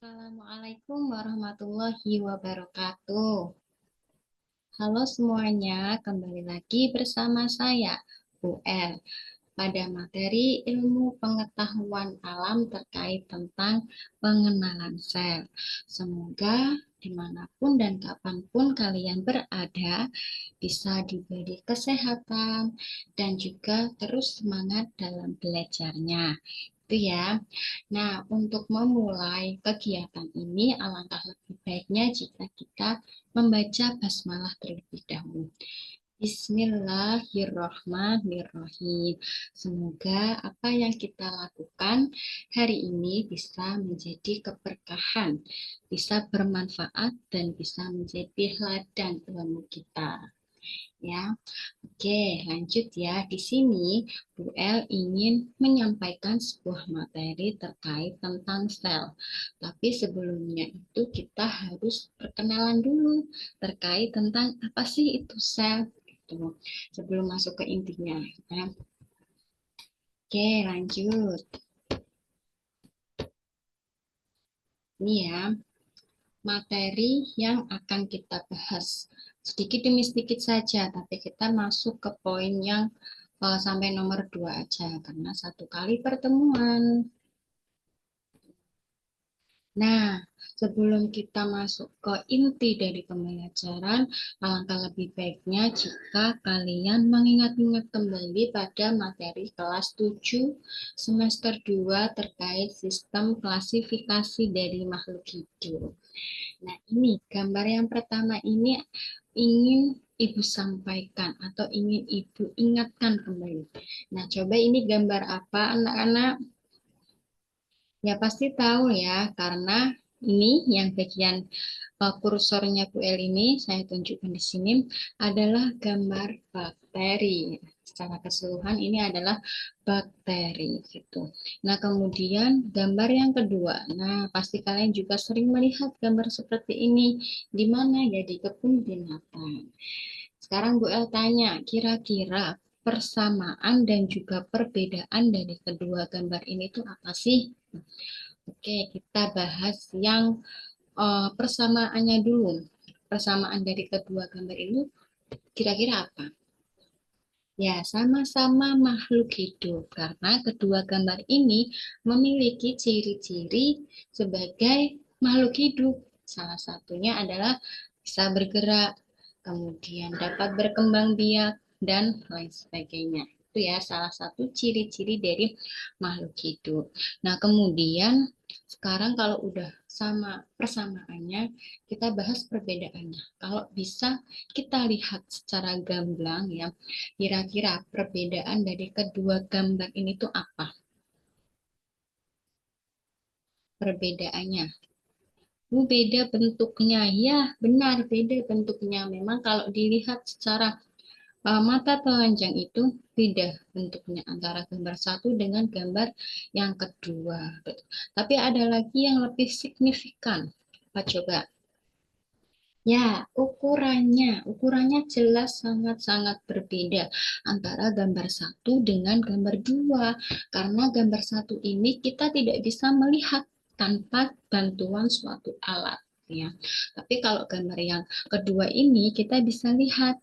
Assalamualaikum warahmatullahi wabarakatuh. Halo semuanya, kembali lagi bersama saya, Bu El, pada materi ilmu pengetahuan alam terkait tentang pengenalan sel. Semoga dimanapun dan kapanpun kalian berada, bisa diberi kesehatan dan juga terus semangat dalam belajarnya. Itu ya. Nah, untuk memulai kegiatan ini, alangkah lebih baiknya jika kita membaca basmalah terlebih dahulu. Bismillahirrohmanirrohim. Semoga apa yang kita lakukan hari ini bisa menjadi keberkahan, bisa bermanfaat, dan bisa menjadi ladang ilmu kita. Ya, oke, lanjut ya. Di sini Bu El ingin menyampaikan sebuah materi terkait tentang sel. Tapi sebelumnya itu kita harus perkenalan dulu terkait tentang apa sih itu sel. Gitu. Sebelum masuk ke intinya. Ya. Oke, lanjut. Ini ya, materi yang akan kita bahas. Sedikit demi sedikit saja, tapi kita masuk ke poin yang sampai nomor 2 aja, karena satu kali pertemuan. Nah, sebelum kita masuk ke inti dari pembelajaran, alangkah lebih baiknya jika kalian mengingat-ingat kembali pada materi kelas 7 semester 2 terkait sistem klasifikasi dari makhluk hidup. Nah, ini gambar yang pertama ini ingin Ibu sampaikan atau ingin Ibu ingatkan kembali. Nah, coba ini gambar apa, anak-anak? Ya pasti tahu ya, karena ini yang bagian kursornya Bu El ini, saya tunjukkan di sini, adalah gambar bakteri. Secara keseluruhan ini adalah bakteri gitu. Nah, kemudian gambar yang kedua. Nah, pasti kalian juga sering melihat gambar seperti ini di mana ya, di kebun binatang. Sekarang Bu El tanya, kira-kira persamaan dan juga perbedaan dari kedua gambar ini tuh apa sih? Oke, kita bahas yang persamaannya dulu. Persamaan dari kedua gambar ini kira-kira apa? Ya, sama-sama makhluk hidup karena kedua gambar ini memiliki ciri-ciri sebagai makhluk hidup. Salah satunya adalah bisa bergerak, kemudian dapat berkembang biak, dan lain sebagainya. Itu ya salah satu ciri-ciri dari makhluk hidup. Nah, kemudian sekarang kalau udah sama persamaannya, kita bahas perbedaannya. Kalau bisa kita lihat secara gamblang ya, kira-kira perbedaan dari kedua gambar ini tuh apa? Perbedaannya. Beda bentuknya. Ya, benar beda bentuknya. Memang kalau dilihat secara mata telanjang itu beda bentuknya antara gambar satu dengan gambar yang kedua. Tapi ada lagi yang lebih signifikan. Apa coba? Ya, ukurannya jelas sangat-sangat berbeda antara gambar satu dengan gambar dua. Karena gambar satu ini kita tidak bisa melihat tanpa bantuan suatu alat. Ya, tapi kalau gambar yang kedua ini kita bisa lihat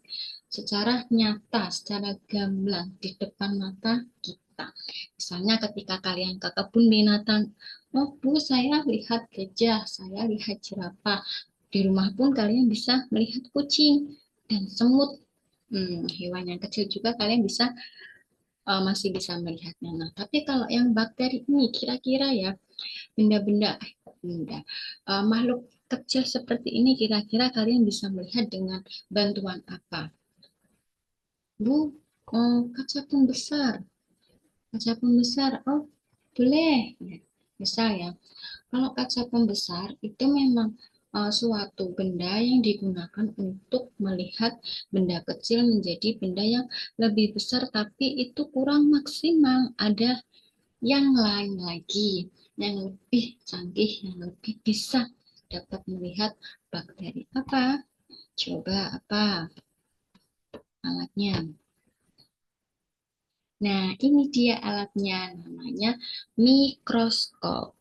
secara nyata, secara gamblang di depan mata kita. Misalnya ketika kalian ke kebun binatang, oh Bu, saya lihat gajah, saya lihat jerapah. Di rumah pun kalian bisa melihat kucing dan semut. Hewan yang kecil juga kalian bisa masih bisa melihatnya. Nah, tapi kalau yang bakteri ini kira-kira ya benda-benda benda makhluk kecil seperti ini kira-kira kalian bisa melihat dengan bantuan apa? Bu, kaca pembesar. Kaca pembesar. Oh, boleh. Ya, misal ya. Kalau kaca pembesar itu memang suatu benda yang digunakan untuk melihat benda kecil menjadi benda yang lebih besar, tapi itu kurang maksimal. Ada yang lain lagi, yang lebih canggih, yang lebih bisa dapat melihat bakteri. Apa? Coba apa alatnya? Nah, ini dia alatnya, namanya mikroskop.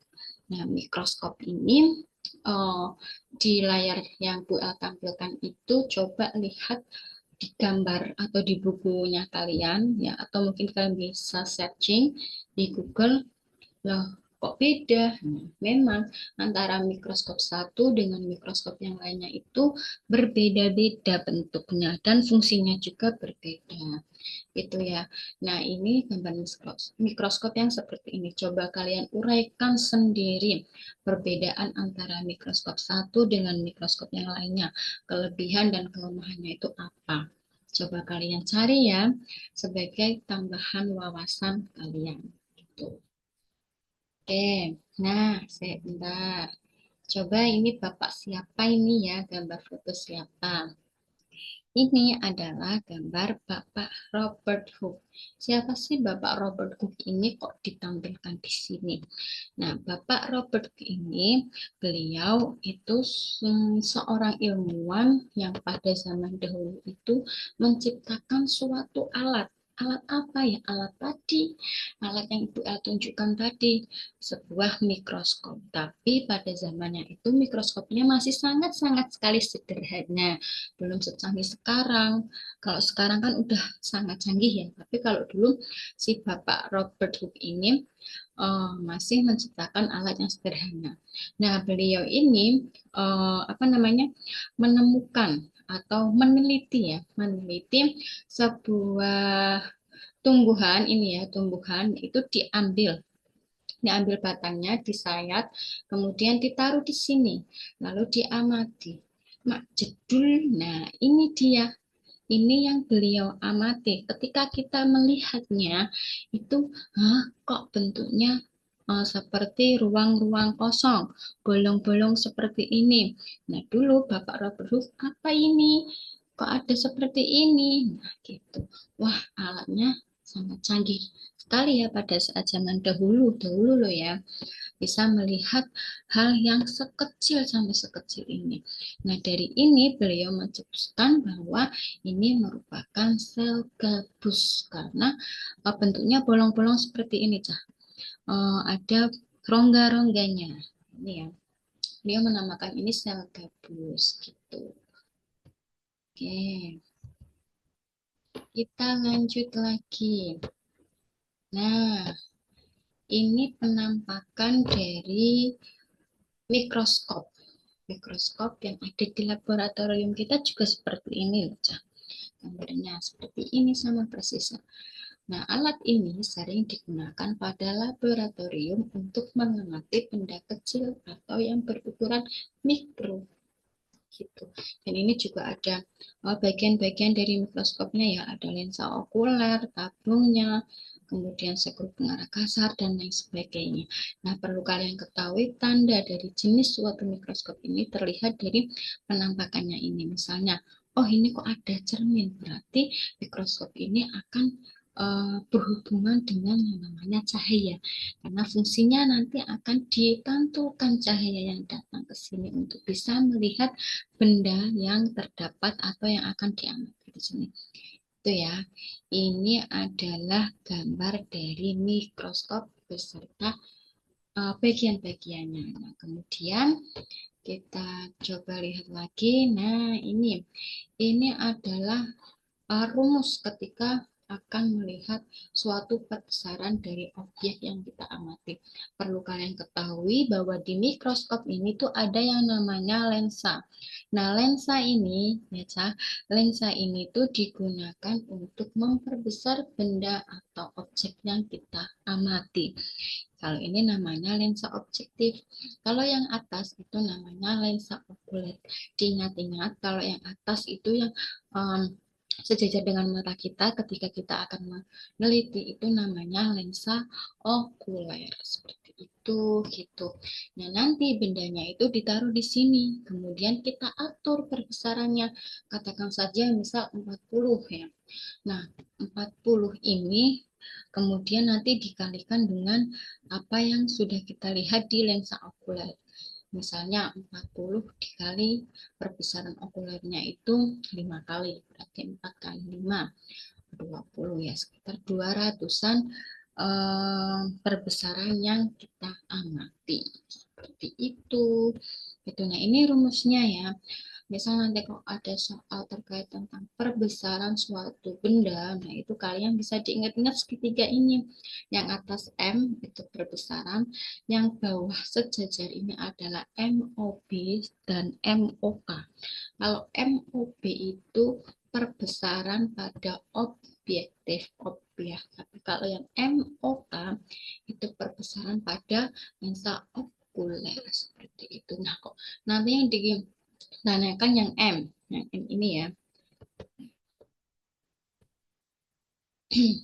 Nah, mikroskop ini di layar yang Bu El tampilkan itu coba lihat di gambar atau di bukunya kalian ya, atau mungkin kalian bisa searching di Google. Loh, kok beda? Memang antara mikroskop satu dengan mikroskop yang lainnya itu berbeda-beda bentuknya dan fungsinya juga berbeda. Itu ya. Nah, ini gambar mikroskop yang seperti ini. Coba kalian uraikan sendiri perbedaan antara mikroskop satu dengan mikroskop yang lainnya. Kelebihan dan kelemahannya itu apa? Coba kalian cari ya sebagai tambahan wawasan kalian. Gitu. Oke, nah, sebentar. Coba ini Bapak siapa ini ya, gambar foto siapa? Ini adalah gambar Bapak Robert Hooke. Siapa sih Bapak Robert Hooke ini kok ditampilkan di sini? Nah, Bapak Robert Hooke ini, beliau itu seorang ilmuwan yang pada zaman dahulu itu menciptakan suatu alat. Alat apa ya? Alat tadi, alat yang Ibu El tunjukkan tadi, sebuah mikroskop. Tapi pada zamannya itu mikroskopnya masih sangat-sangat sekali sederhana, belum secanggih sekarang. Kalau sekarang kan udah sangat canggih ya, tapi kalau dulu si Bapak Robert Hooke ini masih menciptakan alat yang sederhana. Nah, beliau ini apa namanya menemukan atau meneliti ya, meneliti sebuah tumbuhan ini ya, tumbuhan itu diambil batangnya, disayat, kemudian ditaruh di sini, lalu diamati. Mak jedul, nah ini dia. Ini yang beliau amati. Ketika kita melihatnya, itu, kok bentuknya seperti ruang-ruang kosong, bolong-bolong seperti ini. Nah, dulu Bapak Robert Hooke, apa ini? Kok ada seperti ini? Nah, gitu. Wah, alatnya sangat canggih sekali ya pada saat zaman dahulu, dahulu loh ya, bisa melihat hal yang sekecil sampai sekecil ini. Nah, dari ini beliau mencetuskan bahwa ini merupakan sel gabus karena bentuknya bolong-bolong seperti ini, Cah. Ada rongga-rongganya. Ini ya. Beliau menamakan ini sel gabus gitu. Oke, kita lanjut lagi. Nah, ini penampakan dari mikroskop. Mikroskop yang ada di laboratorium kita juga seperti ini loh, Cah. Gambarnya seperti ini sama persisnya. Nah, alat ini sering digunakan pada laboratorium untuk mengamati benda kecil atau yang berukuran mikro gitu. Dan ini juga ada bagian-bagian dari mikroskopnya ya, ada lensa okuler, tabungnya, kemudian skrup pengarah kasar dan lain sebagainya. Nah, perlu kalian ketahui tanda dari jenis suatu mikroskop ini terlihat dari penampakannya ini. Misalnya, oh ini kok ada cermin, berarti mikroskop ini akan berhubungan dengan yang namanya cahaya. Karena fungsinya nanti akan dipantulkan cahaya yang datang ke sini untuk bisa melihat benda yang terdapat atau yang akan diamati di sini. Itu ya. Ini adalah gambar dari mikroskop beserta bagian-bagiannya. Nah, kemudian kita coba lihat lagi. Nah, ini adalah rumus ketika akan melihat suatu perbesaran dari objek yang kita amati. Perlu kalian ketahui bahwa di mikroskop ini tuh ada yang namanya lensa. Nah, lensa ini tuh digunakan untuk memperbesar benda atau objek yang kita amati. Kalau ini namanya lensa objektif. Kalau yang atas itu namanya lensa okuler. Diingat-ingat kalau yang atas itu yang sejajar dengan mata kita ketika kita akan meneliti itu namanya lensa okuler seperti itu gitu. Nah, nanti bendanya itu ditaruh di sini, kemudian kita atur perbesarannya. Katakan saja misal 40 ya. Nah, 40 ini kemudian nanti dikalikan dengan apa yang sudah kita lihat di lensa okuler. Misalnya 40 dikali perbesaran okulernya itu 5 kali, berarti 4 kali 5, 20 ya, sekitar 200-an perbesaran yang kita amati. Seperti itu. Itu. Nah, ini rumusnya ya. Misalnya nanti kalau ada soal terkait tentang perbesaran suatu benda, nah itu kalian bisa diingat-ingat segitiga ini. Yang atas M itu perbesaran, yang bawah sejajar ini adalah MOB dan MOK. Kalau MOB itu perbesaran pada objektif objek. Tapi kalau yang MOK itu perbesaran pada lensa okuler seperti itu. Nah, kok nanti yang ditanyakan yang M ini ya.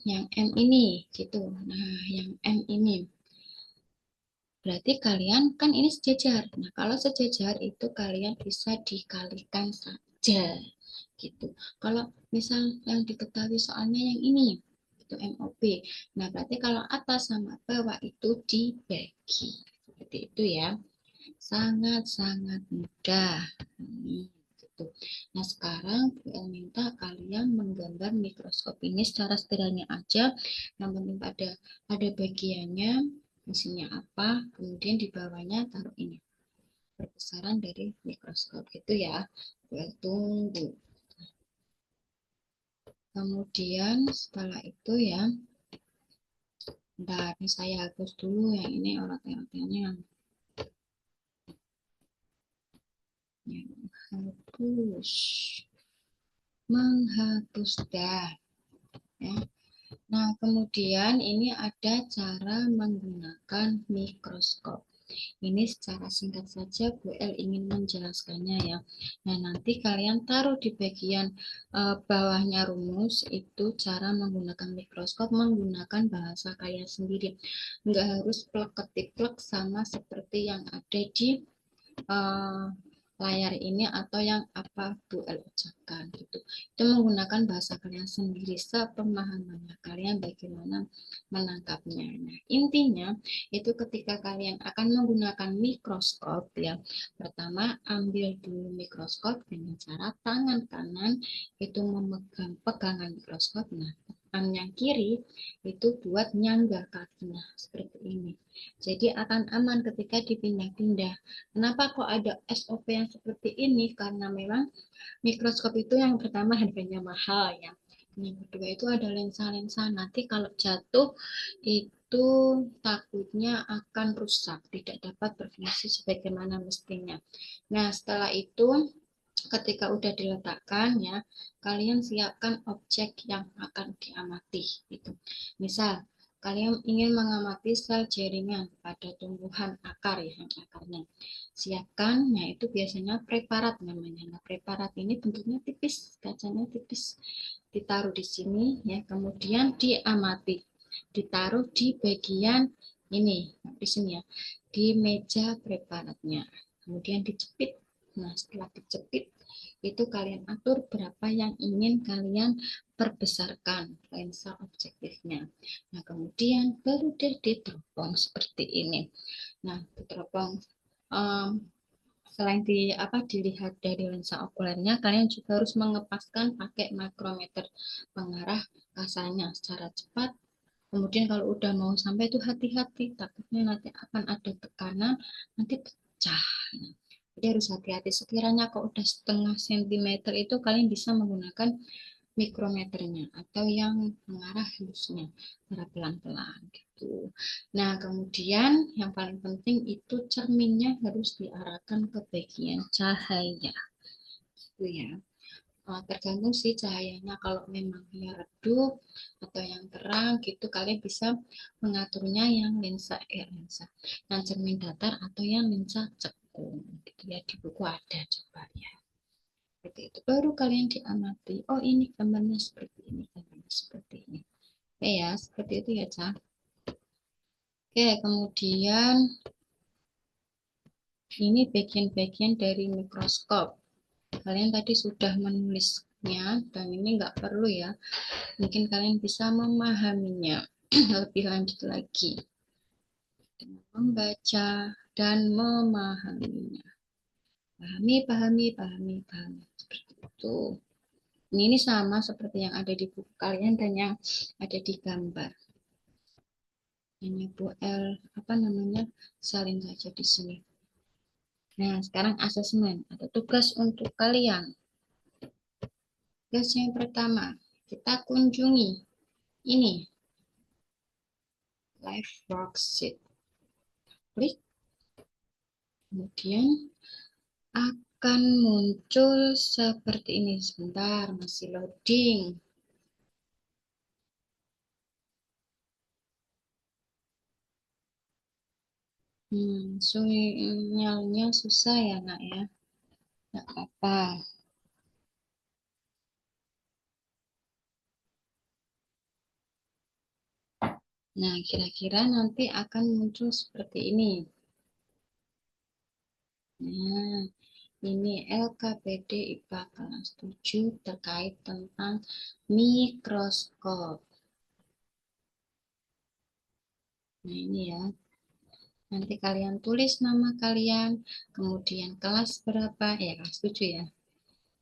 Yang M ini gitu. Nah, yang M ini berarti kalian kan ini sejajar. Nah, kalau sejajar itu kalian bisa dikalikan saja gitu. Kalau misal yang diketahui soalnya yang ini itu MOB. Nah, berarti kalau atas sama bawah itu dibagi. Seperti itu ya. Sangat-sangat mudah. Gitu. Nah, sekarang Bu El minta kalian menggambar mikroskop ini secara sederhana aja. Yang penting ada bagiannya, fungsinya apa, kemudian di bawahnya taruh ini perbesaran dari mikroskop gitu ya. Tunggu. Kemudian setelah itu ya, bentar, ini saya hapus dulu yang ini orat-oratnya. Yang hapus, menghapus dah. Ya. Nah, kemudian ini ada cara menggunakan mikroskop. Ini secara singkat saja Bu El ingin menjelaskannya ya. Nah, nanti kalian taruh di bagian bawahnya rumus itu cara menggunakan mikroskop menggunakan bahasa kalian sendiri. Enggak harus plek ketiplek sama seperti yang ada di uh, layar ini atau yang apa Bu El ucapkan gitu. Itu menggunakan bahasa kalian sendiri sepemahamannya kalian bagaimana menangkapnya. Nah, intinya itu ketika kalian akan menggunakan mikroskop ya. Pertama, ambil dulu mikroskop dengan cara tangan kanan itu memegang pegangan mikroskop. Nah, tangan yang kiri itu buat nyangga kaki. Nah, seperti ini. Jadi akan aman ketika dipindah-pindah. Kenapa kok ada SOP yang seperti ini? Karena memang mikroskop itu yang pertama harganya mahal ya. Yang kedua itu ada lensa-lensa. Nanti kalau jatuh itu takutnya akan rusak, tidak dapat berfungsi sebagaimana mestinya. Nah, setelah itu ketika udah diletakkan ya, kalian siapkan objek yang akan diamati gitu. Misal kalian ingin mengamati sel jaringan pada tumbuhan akar ya, akarnya. Siapkan, ya itu biasanya preparat namanya. Nah, preparat ini bentuknya tipis, kacanya tipis. Ditaruh di sini ya, kemudian diamati. Ditaruh di bagian ini, di sini ya, di meja preparatnya. Kemudian dijepit. Nah, setelah dijepit, itu kalian atur berapa yang ingin kalian perbesarkan lensa objektifnya. Nah, kemudian baru deh diteropong seperti ini. Nah, diteropong um, selain dilihat dari lensa okulernya, kalian juga harus mengepaskan pakai makrometer pengarah kasanya secara cepat. Kemudian kalau udah mau sampai itu hati-hati, takutnya nanti akan ada tekanan, nanti pecah. Jadi harus hati-hati. Sekiranya kalau udah setengah sentimeter itu kalian bisa menggunakan mikrometernya atau yang mengarah halusnya secara pelan-pelan gitu. Nah, kemudian yang paling penting itu cerminnya harus diarahkan ke bagian cahaya. Gitu ya. Tergantung sih cahayanya kalau memang yang redup atau yang terang gitu kalian bisa mengaturnya yang lensa yang cermin datar atau yang lensa cekung gitu ya di buku ada coba ya seperti itu baru kalian diamati oh ini gambarnya seperti ini gambarnya seperti ini oke ya seperti itu ya Cak. Oke kemudian ini bagian-bagian dari mikroskop kalian tadi sudah menulisnya dan ini enggak perlu ya mungkin kalian bisa memahaminya lebih lanjut lagi dengan membaca dan memahaminya. Pahami, pahami, pahami, pahami. Seperti itu. Ini sama seperti yang ada di buku kalian dan yang ada di gambar. Hanya Bu L, apa namanya, salin saja di sini. Nah, sekarang asesmen atau tugas untuk kalian. Tugas yang pertama, kita kunjungi ini, live worksheet. Klik, kemudian akan muncul seperti ini. Sebentar, masih loading. Sinyalnya susah ya, Nak ya. Nggak apa-apa. Nah, kira-kira nanti akan muncul seperti ini. Nah, ini LKPD IPA kelas 7 terkait tentang mikroskop. Nah, ini ya. Nanti kalian tulis nama kalian, kemudian kelas berapa, ya kelas 7 ya.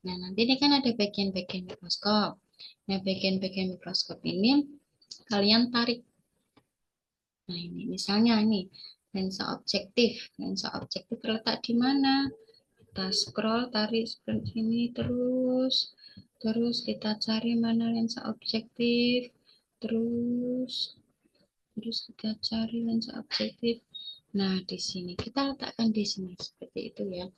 Nah, nanti ini kan ada bagian-bagian mikroskop. Nah, bagian-bagian mikroskop ini kalian tarik. Nah, ini misalnya ini lensa objektif. Lensa objektif terletak di mana? Kita scroll, tarik seperti ini terus. Terus kita cari mana lensa objektif. Terus kita cari lensa objektif. Nah, di sini kita letakkan di sini seperti itu ya.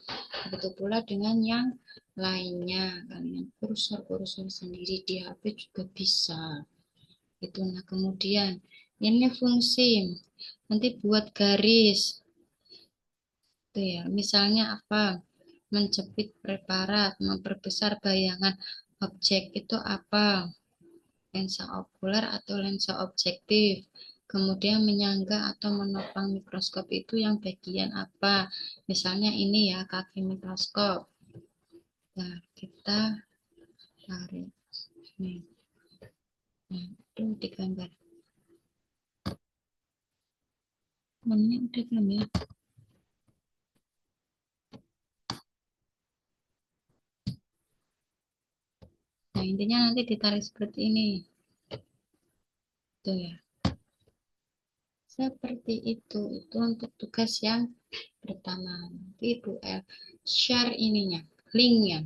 Begitu pula dengan yang lainnya. Kalian kursor-kursor sendiri di HP juga bisa. Itu. Nah, kemudian ini fungsi. Nanti buat garis. Itu ya. Misalnya apa? Menjepit preparat, memperbesar bayangan objek itu apa? Lensa okuler atau lensa objektif. Kemudian menyangga atau menopang mikroskop itu yang bagian apa? Misalnya ini ya, kaki mikroskop. Nah, kita tarik. Nih. Nah, itu digambar. Namanya udah belum ya? Nah, intinya nanti ditarik seperti ini. Tuh ya. Seperti itu untuk tugas yang pertama. Nanti Ibu share ininya, linknya.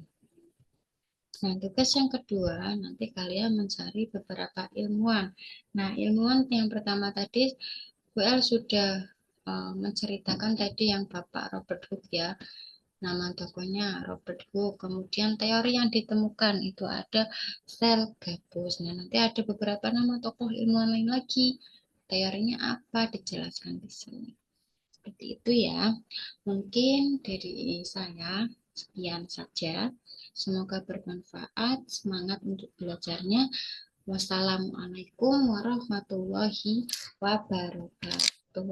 Nah, tugas yang kedua, nanti kalian mencari beberapa ilmuwan. Nah, ilmuwan yang pertama tadi, Bu El sudah menceritakan tadi yang Bapak Robert Hooke ya. Nama tokohnya Robert Hooke. Kemudian teori yang ditemukan itu ada sel gabus. Nah, nanti ada beberapa nama tokoh ilmuwan lain lagi. Teorinya apa? Dijelaskan di sini. Seperti itu ya. Mungkin dari saya sekian saja. Semoga bermanfaat. Semangat untuk belajarnya. Wassalamualaikum warahmatullahi wabarakatuh.